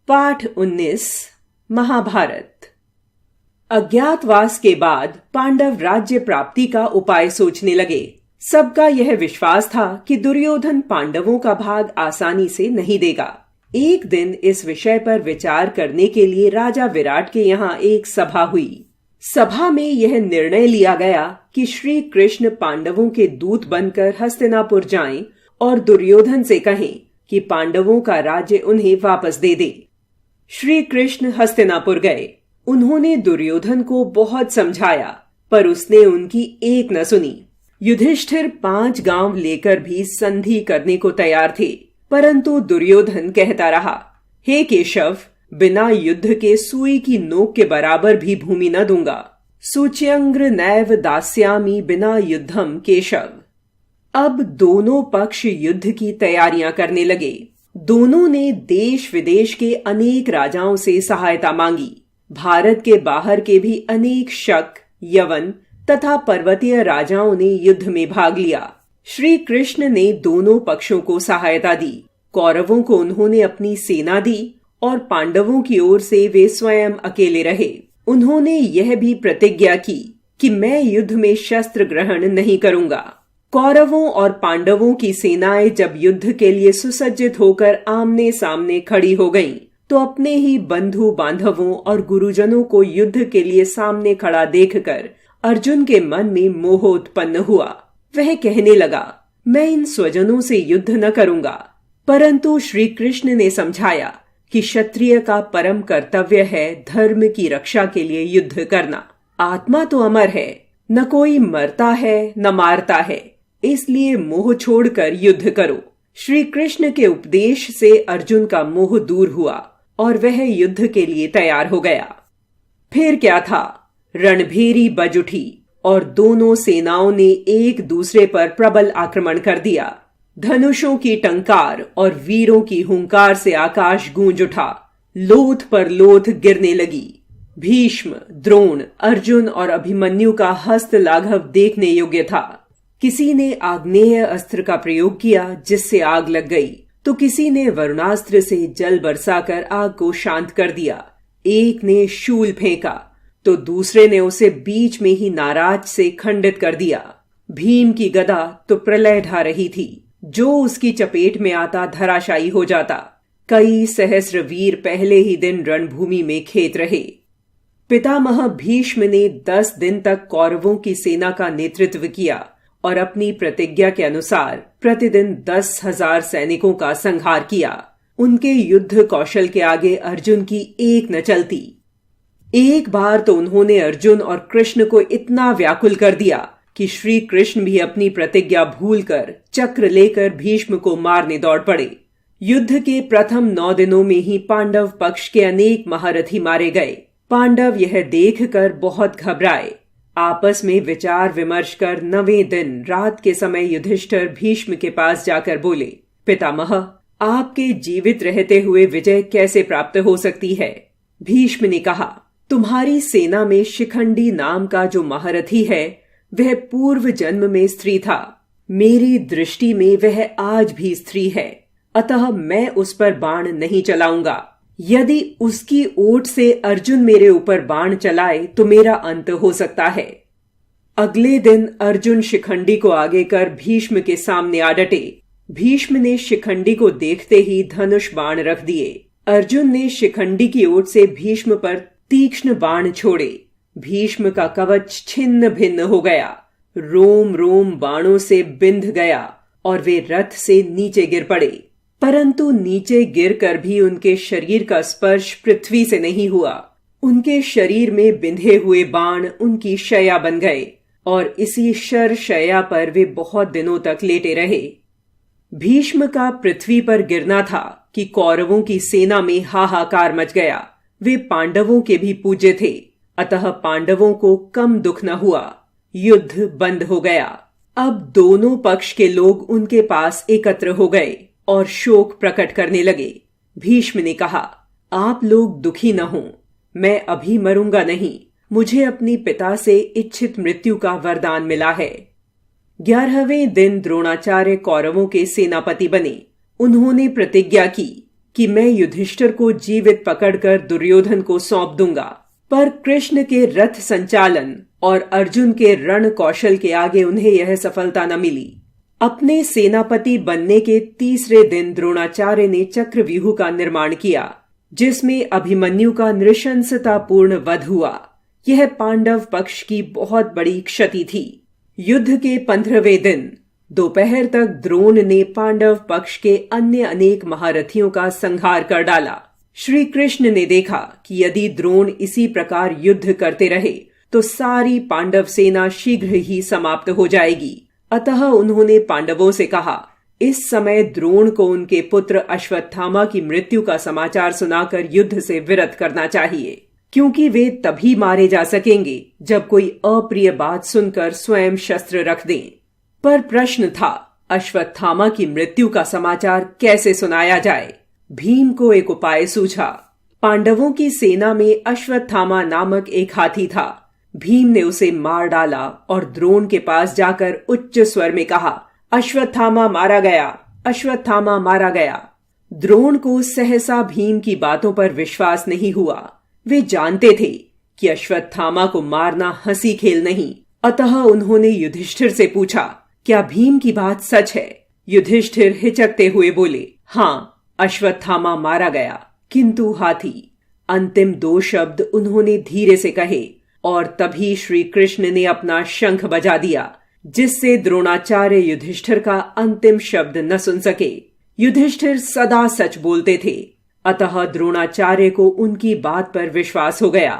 पाठ 19 महाभारत। अज्ञातवास के बाद पांडव राज्य प्राप्ति का उपाय सोचने लगे। सबका यह विश्वास था कि दुर्योधन पांडवों का भाग आसानी से नहीं देगा। एक दिन इस विषय पर विचार करने के लिए राजा विराट के यहाँ एक सभा हुई। सभा में यह निर्णय लिया गया कि श्री कृष्ण पांडवों के दूत बनकर हस्तिनापुर जाएं और दुर्योधन से कहें कि पांडवों का राज्य उन्हें वापस दे दे। श्री कृष्ण हस्तिनापुर गए। उन्होंने दुर्योधन को बहुत समझाया, पर उसने उनकी एक न सुनी। युधिष्ठिर 5 गांव लेकर भी संधि करने को तैयार थे, परंतु दुर्योधन कहता रहा, हे केशव, बिना युद्ध के सुई की नोक के बराबर भी भूमि न दूंगा। सूच्यंग्र नैव दास्यामि बिना युद्धम केशव। अब दोनों पक्ष युद्ध की तैयारियां करने लगे। दोनों ने देश विदेश के अनेक राजाओं से सहायता मांगी। भारत के बाहर के भी अनेक शक, यवन तथा पर्वतीय राजाओं ने युद्ध में भाग लिया। श्री कृष्ण ने दोनों पक्षों को सहायता दी। कौरवों को उन्होंने अपनी सेना दी और पांडवों की ओर से वे स्वयं अकेले रहे। उन्होंने यह भी प्रतिज्ञा की कि मैं युद्ध में शस्त्र ग्रहण नहीं करूंगा। कौरवों और पांडवों की सेनाएं जब युद्ध के लिए सुसज्जित होकर आमने सामने खड़ी हो गईं, तो अपने ही बंधु बांधवों और गुरुजनों को युद्ध के लिए सामने खड़ा देखकर अर्जुन के मन में मोह उत्पन्न हुआ। वह कहने लगा, मैं इन स्वजनों से युद्ध न करूंगा। परंतु श्री कृष्ण ने समझाया कि क्षत्रिय का परम कर्तव्य है धर्म की रक्षा के लिए युद्ध करना। आत्मा तो अमर है, न कोई मरता है न मारता है, इसलिए मोह छोड़कर युद्ध करो। श्री कृष्ण के उपदेश से अर्जुन का मोह दूर हुआ और वह युद्ध के लिए तैयार हो गया। फिर क्या था, रणभेरी बज उठी और दोनों सेनाओं ने एक दूसरे पर प्रबल आक्रमण कर दिया। धनुषों की टंकार और वीरों की हुंकार से आकाश गूंज उठा। लोथ पर लोथ गिरने लगी। भीष्म, द्रोण, अर्जुन और अभिमन्यु का हस्त लाघव देखने योग्य था। किसी ने आग्नेय अस्त्र का प्रयोग किया जिससे आग लग गई, तो किसी ने वरुणास्त्र से जल बरसाकर आग को शांत कर दिया। एक ने शूल फेंका तो दूसरे ने उसे बीच में ही नाराज से खंडित कर दिया। भीम की गदा तो प्रलय ढा रही थी, जो उसकी चपेट में आता धराशायी हो जाता। कई सहस्र वीर पहले ही दिन रणभूमि में खेत रहे। पितामह भीष्म ने 10 दिन तक कौरवों की सेना का नेतृत्व किया और अपनी प्रतिज्ञा के अनुसार प्रतिदिन 10,000 सैनिकों का संहार किया। उनके युद्ध कौशल के आगे अर्जुन की एक न चलती। एक बार तो उन्होंने अर्जुन और कृष्ण को इतना व्याकुल कर दिया कि श्री कृष्ण भी अपनी प्रतिज्ञा भूलकर चक्र लेकर भीष्म को मारने दौड़ पड़े। युद्ध के प्रथम 9 दिनों में ही पांडव पक्ष के अनेक महारथी मारे गए। पांडव यह देखकर बहुत घबराए। आपस में विचार विमर्श कर 9वें दिन रात के समय युधिष्ठिर भीष्म के पास जाकर बोले, पितामह, आपके जीवित रहते हुए विजय कैसे प्राप्त हो सकती है? भीष्म ने कहा, तुम्हारी सेना में शिखंडी नाम का जो महारथी है, वह पूर्व जन्म में स्त्री था। मेरी दृष्टि में वह आज भी स्त्री है, अतः मैं उस पर बाण नहीं चलाऊंगा। यदि उसकी ओट से अर्जुन मेरे ऊपर बाण चलाए तो मेरा अंत हो सकता है। अगले दिन अर्जुन शिखंडी को आगे कर भीष्म के सामने आ डटे। भीष्म ने शिखंडी को देखते ही धनुष बाण रख दिए। अर्जुन ने शिखंडी की ओट से भीष्म पर तीक्ष्ण बाण छोड़े। भीष्म का कवच छिन्न भिन्न हो गया। रोम रोम बाणों से बिंध गया और वे रथ से नीचे गिर पड़े। परंतु नीचे गिरकर भी उनके शरीर का स्पर्श पृथ्वी से नहीं हुआ। उनके शरीर में बिंधे हुए बाण उनकी शया बन गए और इसी शर शया पर वे बहुत दिनों तक लेटे रहे। भीष्म का पृथ्वी पर गिरना था कि कौरवों की सेना में हाहाकार मच गया। वे पांडवों के भी पूज्य थे, अतः पांडवों को कम दुख न हुआ। युद्ध बंद हो गया। अब दोनों पक्ष के लोग उनके पास एकत्र हो गए और शोक प्रकट करने लगे। भीष्म ने कहा, आप लोग दुखी न हों, मैं अभी मरूंगा नहीं। मुझे अपनी पिता से इच्छित मृत्यु का वरदान मिला है। 11वें दिन द्रोणाचार्य कौरवों के सेनापति बने। उन्होंने प्रतिज्ञा की कि मैं युधिष्ठिर को जीवित पकड़कर दुर्योधन को सौंप दूंगा, पर कृष्ण के रथ संचालन और अर्जुन के रण कौशल के आगे उन्हें यह सफलता न मिली। अपने सेनापति बनने के तीसरे दिन द्रोणाचार्य ने चक्रव्यूह का निर्माण किया, जिसमें अभिमन्यु का नृशंसतापूर्ण वध हुआ। यह पांडव पक्ष की बहुत बड़ी क्षति थी। युद्ध के 15वें दिन दोपहर तक द्रोण ने पांडव पक्ष के अन्य अनेक महारथियों का संहार कर डाला। श्री कृष्ण ने देखा कि यदि द्रोण इसी प्रकार युद्ध करते रहे तो सारी पांडव सेना शीघ्र ही समाप्त हो जाएगी। अतः उन्होंने पांडवों से कहा, इस समय द्रोण को उनके पुत्र अश्वत्थामा की मृत्यु का समाचार सुनाकर युद्ध से विरत करना चाहिए, क्योंकि वे तभी मारे जा सकेंगे जब कोई अप्रिय बात सुनकर स्वयं शस्त्र रख दें। पर प्रश्न था, अश्वत्थामा की मृत्यु का समाचार कैसे सुनाया जाए? भीम को एक उपाय सूझा। पांडवों की सेना में अश्वत्थामा नामक एक हाथी था। भीम ने उसे मार डाला और द्रोण के पास जाकर उच्च स्वर में कहा, अश्वत्थामा मारा गया, अश्वत्थामा मारा गया। द्रोण को सहसा भीम की बातों पर विश्वास नहीं हुआ। वे जानते थे कि अश्वत्थामा को मारना हंसी खेल नहीं। अतः उन्होंने युधिष्ठिर से पूछा, क्या भीम की बात सच है? युधिष्ठिर हिचकते हुए बोले, हाँ, अश्वत्थामा मारा गया, किंतु हाथी। अंतिम 2 शब्द उन्होंने धीरे से कहे और तभी श्री कृष्ण ने अपना शंख बजा दिया, जिससे द्रोणाचार्य युधिष्ठिर का अंतिम शब्द न सुन सके। युधिष्ठिर सदा सच बोलते थे, अतः द्रोणाचार्य को उनकी बात पर विश्वास हो गया।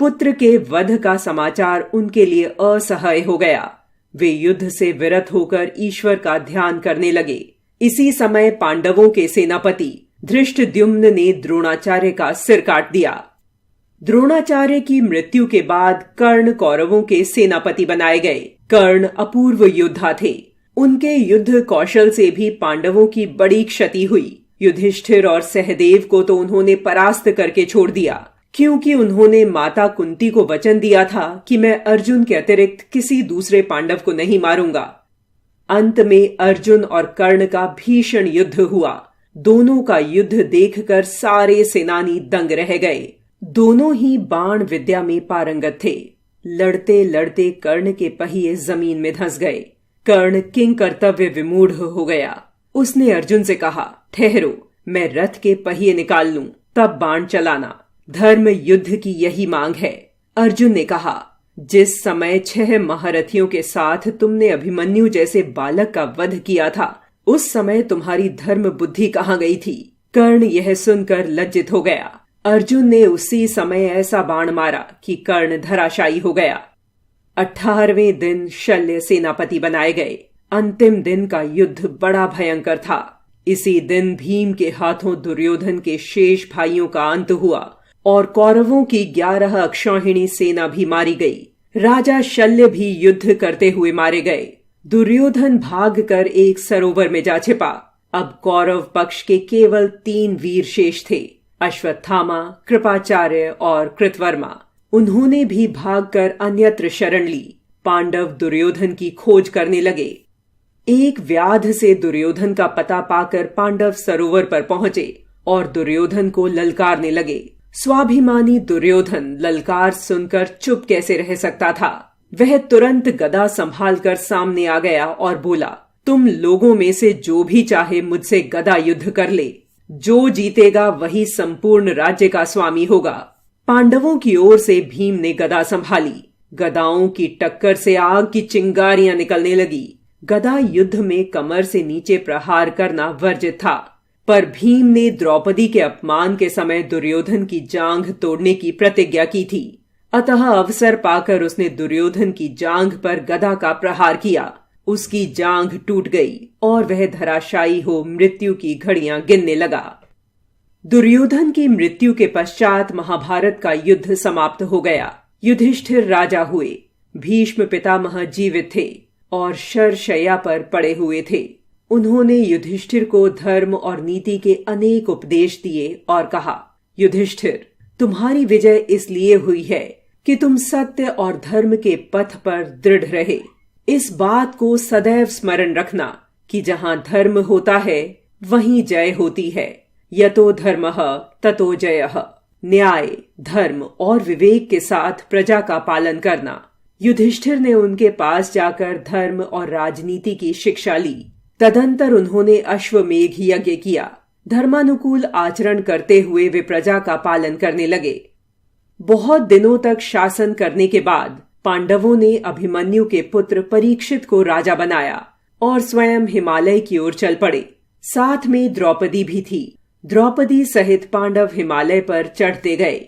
पुत्र के वध का समाचार उनके लिए असह्य हो गया। वे युद्ध से विरत होकर ईश्वर का ध्यान करने लगे। इसी समय पांडवों के सेनापति धृष्टद्युम्न ने द्रोणाचार्य का सिर काट दिया। द्रोणाचार्य की मृत्यु के बाद कर्ण कौरवों के सेनापति बनाए गए। कर्ण अपूर्व योद्धा थे। उनके युद्ध कौशल से भी पांडवों की बड़ी क्षति हुई। युधिष्ठिर और सहदेव को तो उन्होंने परास्त करके छोड़ दिया, क्योंकि उन्होंने माता कुंती को वचन दिया था कि मैं अर्जुन के अतिरिक्त किसी दूसरे पांडव को नहीं मारूंगा। अंत में अर्जुन और कर्ण का भीषण युद्ध हुआ। दोनों का युद्ध देखकर सारे सेनानी दंग रह गए। दोनों ही बाण विद्या में पारंगत थे। लड़ते लड़ते कर्ण के पहिए जमीन में धंस गए। कर्ण किंग कर्तव्य विमूढ़ हो गया। उसने अर्जुन से कहा, ठहरो, मैं रथ के पहिए निकाल लूं, तब बाण चलाना। धर्म युद्ध की यही मांग है। अर्जुन ने कहा, जिस समय 6 महारथियों के साथ तुमने अभिमन्यु जैसे बालक का वध किया था, उस समय तुम्हारी धर्म बुद्धि कहाँ गई थी? कर्ण यह सुनकर लज्जित हो गया। अर्जुन ने उसी समय ऐसा बाण मारा कि कर्ण धराशायी हो गया। 18वें दिन शल्य सेनापति बनाए गए। अंतिम दिन का युद्ध बड़ा भयंकर था। इसी दिन भीम के हाथों दुर्योधन के शेष भाइयों का अंत हुआ और कौरवों की 11 अक्षौहिणी सेना भी मारी गई। राजा शल्य भी युद्ध करते हुए मारे गए। दुर्योधन भागकर एक सरोवर में जा छिपा। अब कौरव पक्ष के केवल 3 वीर शेष थे, अश्वत्थामा, कृपाचार्य और कृतवर्मा। उन्होंने भी भागकर अन्यत्र शरण ली। पांडव दुर्योधन की खोज करने लगे। एक व्याध से दुर्योधन का पता पाकर पांडव सरोवर पर पहुंचे और दुर्योधन को ललकारने लगे। स्वाभिमानी दुर्योधन ललकार सुनकर चुप कैसे रह सकता था। वह तुरंत गदा संभालकर सामने आ गया और बोला, तुम लोगों में से जो भी चाहे मुझसे गदा युद्ध कर ले। जो जीतेगा वही संपूर्ण राज्य का स्वामी होगा। पांडवों की ओर से भीम ने गदा संभाली। गदाओं की टक्कर से आग की चिंगारियां निकलने लगी। गदा युद्ध में कमर से नीचे प्रहार करना वर्जित था, पर भीम ने द्रौपदी के अपमान के समय दुर्योधन की जांघ तोड़ने की प्रतिज्ञा की थी। अतः अवसर पाकर उसने दुर्योधन की जांघ पर गदा का प्रहार किया। उसकी जांघ टूट गई और वह धराशायी हो मृत्यु की घड़ियां गिनने लगा। दुर्योधन की मृत्यु के पश्चात महाभारत का युद्ध समाप्त हो गया। युधिष्ठिर राजा हुए। भीष्म पितामह जीवित थे और शरशय्या पर पड़े हुए थे। उन्होंने युधिष्ठिर को धर्म और नीति के अनेक उपदेश दिए और कहा, युधिष्ठिर, तुम्हारी विजय इसलिए हुई है कि तुम सत्य और धर्म के पथ पर दृढ़ रहे। इस बात को सदैव स्मरण रखना कि जहां धर्म होता है वहीं जय होती है। यतो धर्मः ततो जयः। न्याय, धर्म और विवेक के साथ प्रजा का पालन करना। युधिष्ठिर ने उनके पास जाकर धर्म और राजनीति की शिक्षा ली। तदंतर उन्होंने अश्वमेघ यज्ञ किया। धर्मानुकूल आचरण करते हुए वे प्रजा का पालन करने लगे। बहुत दिनों तक शासन करने के बाद पांडवों ने अभिमन्यु के पुत्र परीक्षित को राजा बनाया और स्वयं हिमालय की ओर चल पड़े। साथ में द्रौपदी भी थी। द्रौपदी सहित पांडव हिमालय पर चढ़ते गए।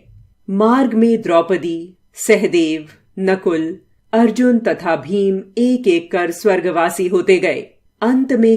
मार्ग में द्रौपदी, सहदेव, नकुल, अर्जुन तथा भीम एक एक कर स्वर्गवासी होते गए। अंत में